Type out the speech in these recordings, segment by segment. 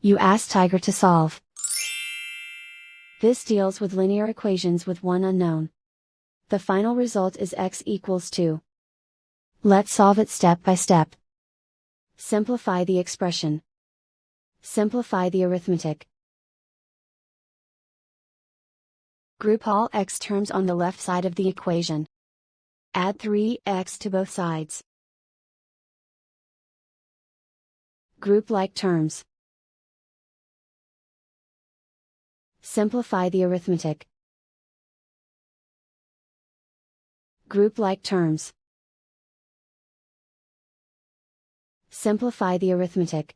You ask Tiger to solve. This deals with linear equations with one unknown. The final result is x equals 2. Let's solve it step by step. Simplify the expression. Simplify the arithmetic. Group all x terms on the left side of the equation. Add 3x to both sides. Group like terms. Simplify the arithmetic. Group like terms. Simplify the arithmetic.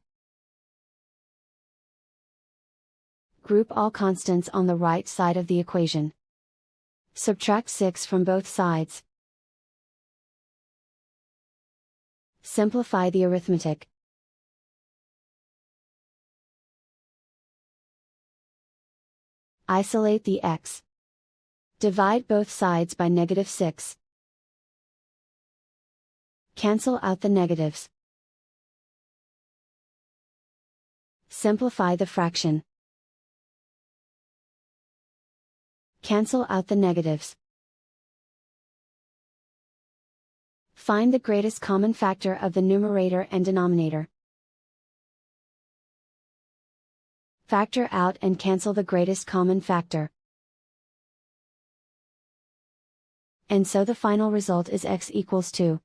Group all constants on the right side of the equation. Subtract 6 from both sides. Simplify the arithmetic. Isolate the x. Divide both sides by -6. Cancel out the negatives. Simplify the fraction. Cancel out the negatives. Find the greatest common factor of the numerator and denominator. Factor out and cancel the greatest common factor. And so the final result is x equals 2.